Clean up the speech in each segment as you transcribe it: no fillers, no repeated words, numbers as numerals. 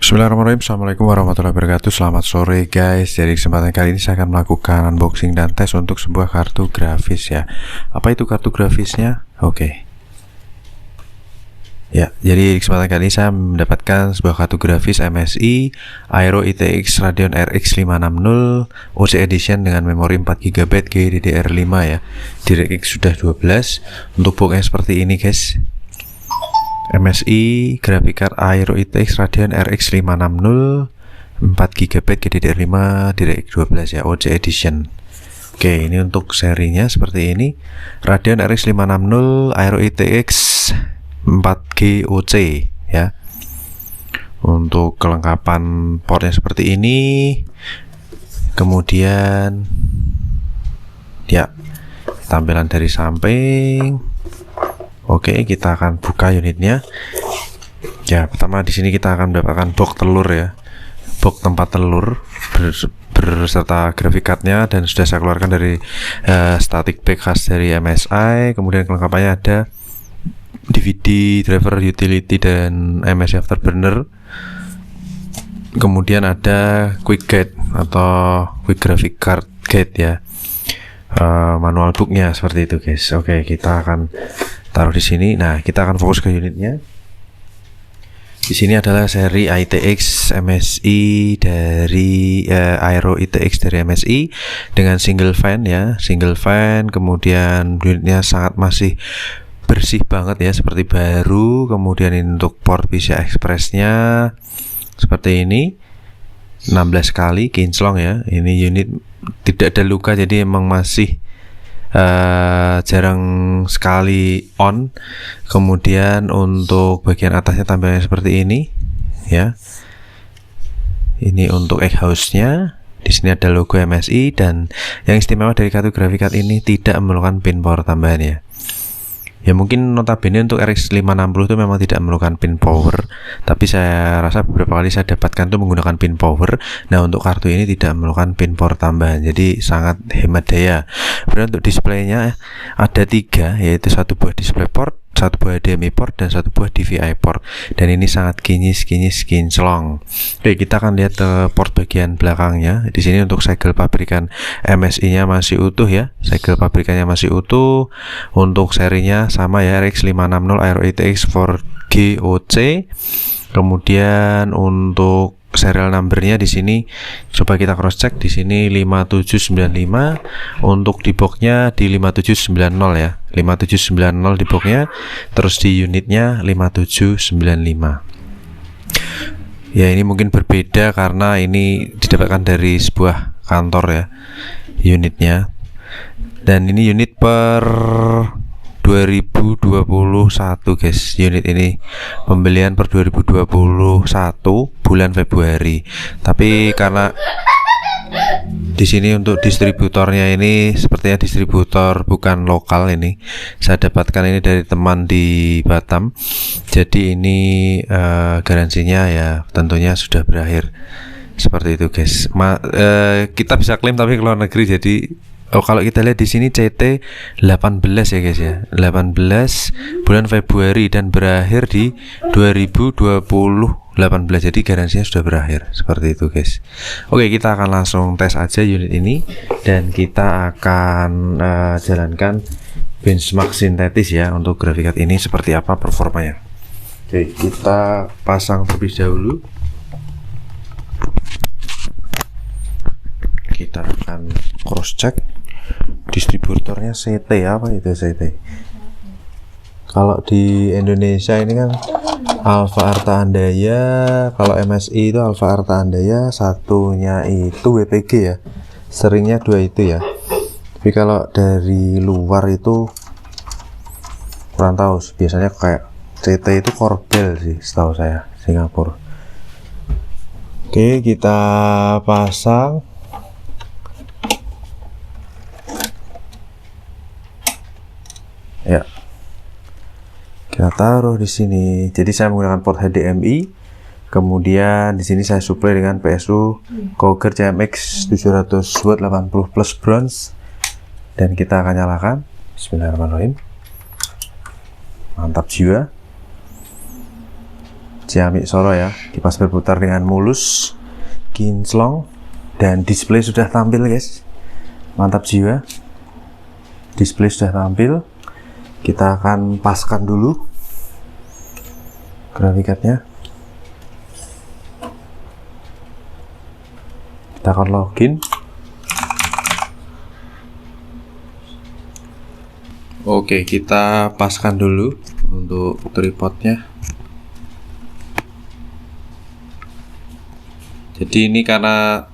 Bismillahirrahmanirrahim. Assalamualaikum warahmatullahi wabarakatuh. Selamat sore guys. Jadi kesempatan kali ini saya akan melakukan unboxing dan tes untuk sebuah kartu grafis ya. Apa itu kartu grafisnya? Oke. Ya, jadi di kesempatan kali ini saya mendapatkan sebuah kartu grafis MSI Aero ITX Radeon RX 560 OC Edition dengan memori 4GB GDDR5 ya. DirectX sudah 12. Untuk boxnya seperti ini guys. MSI graphic card Aero ITX Radeon RX 560 4GB GDDR5 DirectX 12 ya, OC Edition. Oke, ini untuk serinya seperti ini. Radeon RX 560 Aero ITX 4G OC ya. Untuk kelengkapan portnya seperti ini. Kemudian ya, tampilan dari samping. Oke, kita akan buka unitnya. Ya, pertama di sini kita akan mendapatkan box telur ya. Box tempat telur berserta graphic cardnya, dan sudah saya keluarkan dari static pack khas dari MSI. Kemudian kelengkapannya ada DVD, driver, utility, dan MSI Afterburner. Kemudian ada quick guide atau quick graphic card guide ya. Manual booknya seperti itu guys. Oke, kita akan taruh di sini. Nah, kita akan fokus ke unitnya. Di sini adalah seri ITX MSI dari Aero ITX dari MSI dengan single fan ya, single fan. Kemudian unitnya sangat masih bersih banget ya, seperti baru. Kemudian untuk port PCI Express-nya seperti ini, 16 kali kinclong ya. Ini unit tidak ada luka, jadi emang masih jarang sekali on. Kemudian untuk bagian atasnya tampilannya seperti ini ya. Ini untuk egg house-nya. Di sini ada logo MSI, dan yang istimewa dari kartu graphic card ini tidak memerlukan pin power tambahan ya. Ya, mungkin notabene untuk RX 560 itu memang tidak memerlukan pin power, tapi saya rasa beberapa kali saya dapatkan itu menggunakan pin power. Nah, untuk kartu ini tidak memerlukan pin power tambahan, jadi sangat hemat daya. Kemudian untuk displaynya ada 3, yaitu satu buah display port, satu buah HDMI port, dan satu buah DVI port. Dan ini sangat kinclong. Oke, kita akan lihat port bagian belakangnya. Di sini untuk segel pabrikan MSI-nya masih utuh ya. Segel pabrikannya masih utuh. Untuk serinya sama ya, RX 560 Aero ITX 4G OC. Kemudian untuk serial numbernya di sini coba kita cross check. Di sini 5795. Untuk di boxnya di 5790 ya. 5790 di boxnya. Terus di unitnya 5795. Ya, ini mungkin berbeda karena ini didapatkan dari sebuah kantor ya, unitnya. Dan ini unit per 2021 guys. Unit ini pembelian per 2021 bulan Februari. Tapi karena di sini untuk distributornya ini sepertinya distributor bukan lokal, ini saya dapatkan ini dari teman di Batam. Jadi ini garansinya ya tentunya sudah berakhir. Seperti itu guys. Kita bisa klaim tapi ke luar negeri. Jadi kalau kita lihat di sini CT 18 ya guys ya. 18 bulan Februari dan berakhir di 2018. Jadi garansinya sudah berakhir. Seperti itu guys. Oke, kita akan langsung tes aja unit ini, dan kita akan jalankan benchmark sintetis ya untuk graphic card ini seperti apa performanya. Oke, kita pasang terlebih dahulu. Kita akan cross check distributornya. CT apa itu CT? Kalau di Indonesia ini kan Alfa Arta Andaya, kalau MSI itu Alfa Arta Andaya, satunya itu WPG ya. Seringnya 2 itu ya. Tapi kalau dari luar itu kurang tahu, biasanya kayak CT itu Corbel sih setahu saya, Singapura. Oke, kita pasang. Ya, kita taruh di sini. Jadi saya menggunakan port HDMI. Kemudian di sini saya supply dengan PSU Coger CMX 700 watt 80 plus bronze. Dan kita akan nyalakan. Bismillahirrahmanirrahim. Mantap jiwa. Ciamik Solo ya. Kipas berputar dengan mulus, kinclong, dan display sudah tampil guys. Mantap jiwa. Display sudah tampil. Kita akan paskan dulu graphic card-nya. Kita akan login. Oke, kita paskan dulu untuk tripodnya. Jadi ini karena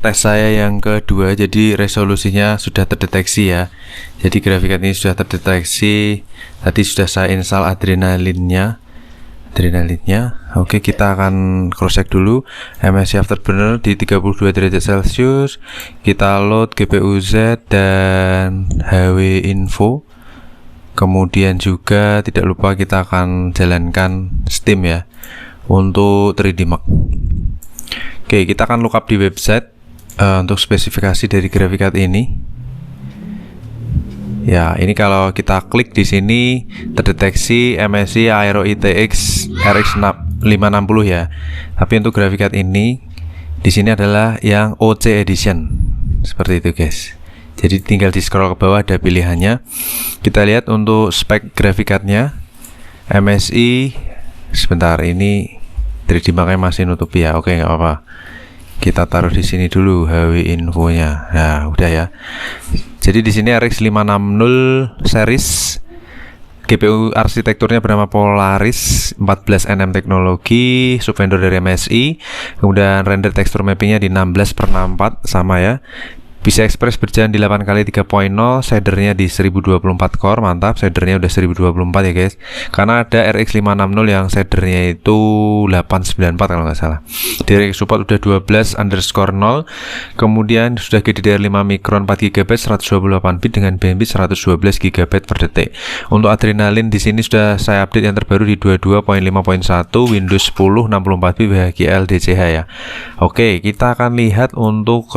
tes saya yang kedua, jadi resolusinya sudah terdeteksi ya. Jadi graphic card ini sudah terdeteksi. Tadi sudah saya install adrenalinnya. Oke, kita akan cross check dulu. MSI Afterburner di 32 derajat Celcius. Kita load GPU Z dan HW info. Kemudian juga tidak lupa kita akan jalankan Steam ya untuk 3D Mark. Oke, kita akan lookup di website untuk spesifikasi dari graphic card ini. Ya, ini kalau kita klik di sini terdeteksi MSI Aero ITX RX 560 ya. Tapi untuk graphic card ini di sini adalah yang OC edition. Seperti itu, guys. Jadi tinggal di scroll ke bawah ada pilihannya. Kita lihat untuk spek graphic card-nya. MSI sebentar, ini 3D Mark-nya masih nutupi ya. Oke, nggak apa-apa. Kita taruh di sini dulu HW infonya. Nah, udah ya. Jadi di sini RX 560 series, GPU arsitekturnya bernama Polaris 14nm teknologi, subvendor dari MSI. Kemudian render texture mappingnya di 16/64 sama ya. PCI Express berjalan di 8x3.0, shadernya di 1024 core, mantap, shadernya udah 1024 ya guys. Karena ada RX 560 yang shadernya itu 894 kalau nggak salah. DirectX support udah 12_0, kemudian sudah GDDR5 Micron 4GB 128 bit dengan bandwidth 112 GB per detik. Untuk adrenalin di sini sudah saya update yang terbaru di 22.5.1 Windows 10 64 bit WHGL DCH ya. Oke, kita akan lihat untuk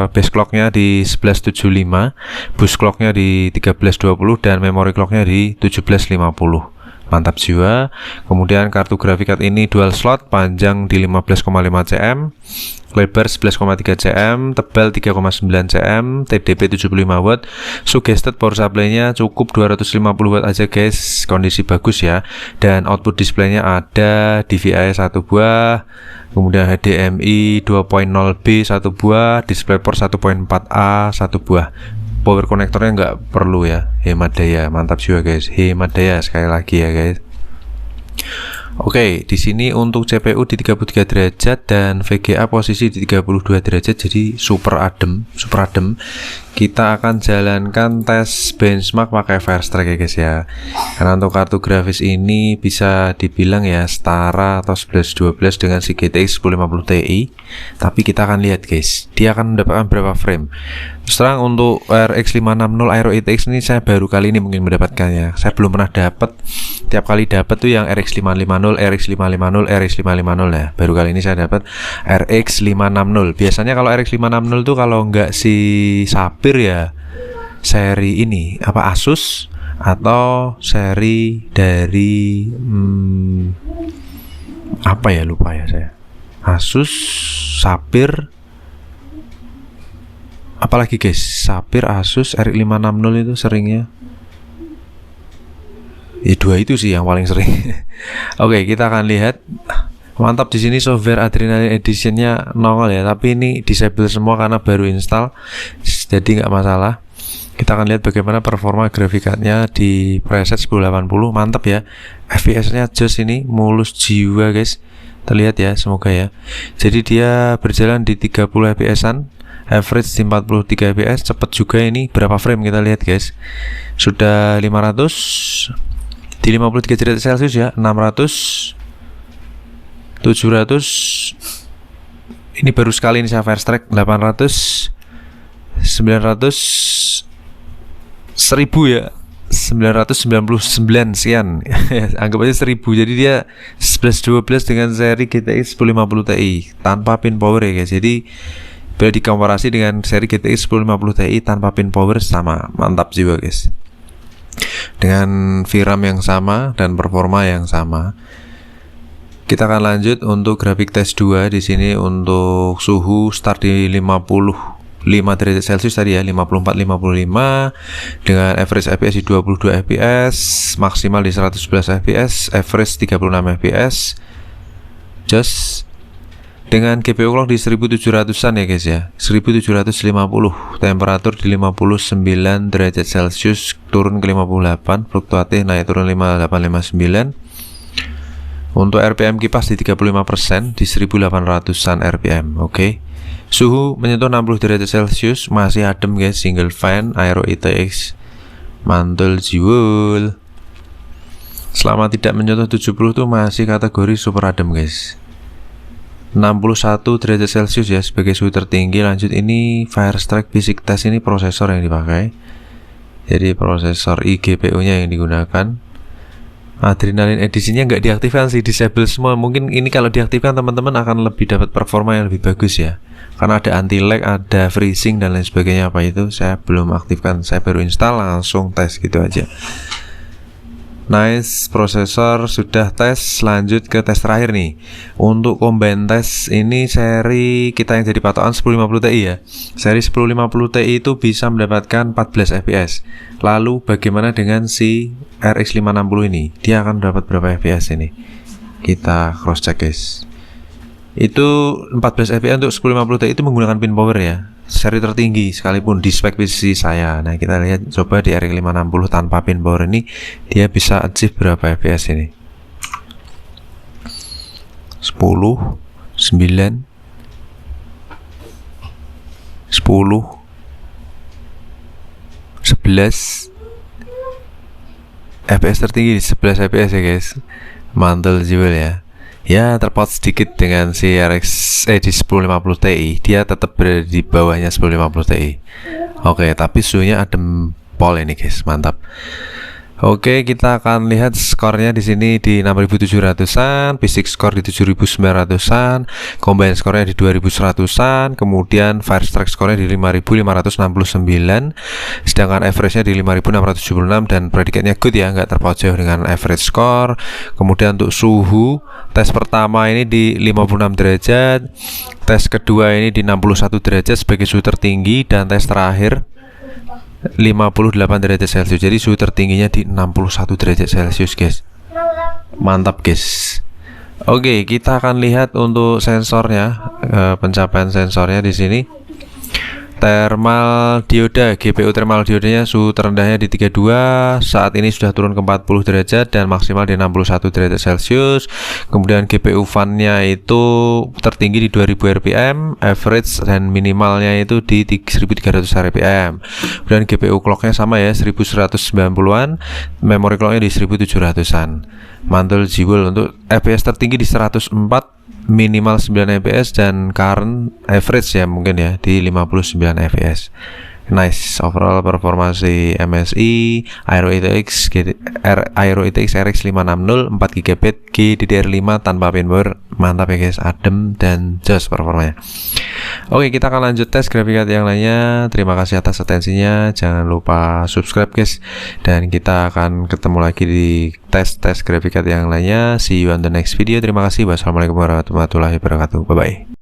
base clock di 1175, boost clocknya di 1320, dan memory clocknya di 1750. Mantap jiwa. Kemudian kartu grafik card ini dual slot, panjang di 15,5 cm, lebar 11,3 cm, tebal 3,9 cm, TDP 75 watt. Suggested power supply-nya cukup 250 watt aja guys, kondisi bagus ya. Dan output display-nya ada DVI 1 buah, kemudian HDMI 2.0B 1 buah, DisplayPort 1.4A 1 buah. Power konektornya nggak perlu ya, hemat daya. Mantap juga guys, hemat daya sekali lagi ya guys. Oke, di sini untuk CPU di 33 derajat dan VGA posisi di 32 derajat, jadi super adem. Kita akan jalankan tes benchmark pakai Firestrike ya guys ya. Karena untuk kartu grafis ini bisa dibilang ya setara atau 11-12 dengan si GTX 1050 Ti. Tapi kita akan lihat guys, dia akan mendapatkan berapa frame. Terus terang untuk RX 560 Aero ITX ini saya baru kali ini mungkin mendapatkannya. Saya belum pernah dapat. Tiap kali dapat tuh yang RX 550, RX 550, RX 550 ya. Baru kali ini saya dapat RX 560. Biasanya kalau RX 560 tuh kalau nggak si Sapir ya seri ini apa Asus atau seri dari apa ya, lupa ya saya. Asus, Sapir, apalagi guys, Sapir, Asus, RX 560 itu seringnya. Ya dua itu sih yang paling sering. Oke, kita akan lihat. Mantap, di sini software Adrenaline Edition-nya nongol ya, tapi ini disable semua karena baru install, jadi nggak masalah. Kita akan lihat bagaimana performa grafiknya di preset 1080. Mantap ya, FPS-nya jos ini, mulus jiwa guys. Terlihat ya, semoga ya. Jadi dia berjalan di 30 fps-an, average di 43 fps, cepet juga ini. Berapa frame kita lihat guys, sudah 500 di 53 derajat Celcius ya, 600, 700. Ini baru sekali ini saya Firestrike. 800, 900, 1000 ya, 999 sekian. Anggap aja 1000. Jadi dia 11-12 dengan seri GTX 1050 Ti tanpa pin power ya guys. Jadi bila dikomparasi dengan seri GTX 1050 Ti tanpa pin power, sama mantap juga guys, dengan VRAM yang sama dan performa yang sama. Kita akan lanjut untuk grafik tes 2 di sini untuk suhu start di 55 derajat Celcius tadi ya, 54 55 dengan average FPS di 22 fps, maksimal di 111 fps, average 36 fps. Just dengan GPU clock di 1700-an ya guys ya, 1750, temperatur di 59 derajat Celcius turun ke 58, fluktuatif naik turun 5859. Untuk RPM kipas di 35% di 1800-an RPM. Oke. Suhu menyentuh 60 derajat Celcius, masih adem guys, single fan, Aero ITX mantul jiwul. Selama tidak menyentuh 70 tuh masih kategori super adem guys. 61 derajat Celcius ya sebagai suhu tertinggi. Lanjut, ini Firestrike Basic Test, ini prosesor yang dipakai. Jadi prosesor iGPU nya yang digunakan. Adrenalin edisinya nggak diaktifkan sih, disable semua. Mungkin ini kalau diaktifkan teman-teman akan lebih dapat performa yang lebih bagus ya, karena ada anti lag, ada freezing dan lain sebagainya. Apa itu saya belum aktifkan, saya baru install langsung tes gitu aja. Nice, prosesor sudah tes. Lanjut ke tes terakhir nih. Untuk combine test ini seri kita yang jadi patokan 1050 Ti ya. Seri 1050 Ti itu bisa mendapatkan 14 fps. Lalu bagaimana dengan si RX 560 ini? Dia akan dapat berapa fps ini? Kita cross check guys. Itu 14 fps untuk 1050 Ti itu menggunakan pin power ya, seri tertinggi sekalipun di spek PC saya. Nah kita lihat coba di RX 560 tanpa pin power ini dia bisa achieve berapa fps ini. 10 9 10 11 fps tertinggi, 11 fps ya guys, mantul jiwa ya. Ya terpaut sedikit dengan si RX di 1050 Ti, dia tetap berada di bawahnya 1050 Ti. Oke, tapi suhunya adem pol ini guys, mantap. Oke, kita akan lihat skornya di sini di 6700-an, basic score di 7900-an, combine skornya di 2100-an, kemudian Firestrike skornya di 5569, sedangkan average-nya di 5676 dan predikatnya good ya, nggak terpaut jauh dengan average score. Kemudian untuk suhu, tes pertama ini di 56 derajat, tes kedua ini di 61 derajat sebagai suhu tertinggi, dan tes terakhir 58 derajat Celcius. Jadi suhu tertingginya di 61 derajat Celcius guys. Mantap guys. Oke, kita akan lihat untuk sensornya, pencapaian sensornya di sini. Thermal dioda, GPU thermal diodanya suhu terendahnya di 32, saat ini sudah turun ke 40 derajat dan maksimal di 61 derajat Celcius. Kemudian GPU fan-nya itu tertinggi di 2000 RPM, average dan minimalnya itu di 1300 RPM. Kemudian GPU clock-nya sama ya, 1190-an, memory clock-nya di 1700-an. Mantul jiwul. Untuk FPS tertinggi di 104, minimal 9 fps, dan current average ya mungkin ya di 59 fps. Nice, overall performasi MSI Aero ITX RX 560 4GB GDDR5 tanpa pin power, mantap ya guys, adem dan jos performanya. Oke, kita akan lanjut tes grafik card yang lainnya. Terima kasih atas atensinya, jangan lupa subscribe guys, dan kita akan ketemu lagi di tes grafik card yang lainnya. See you on the next video. Terima kasih. Wassalamualaikum warahmatullahi wabarakatuh. Bye bye.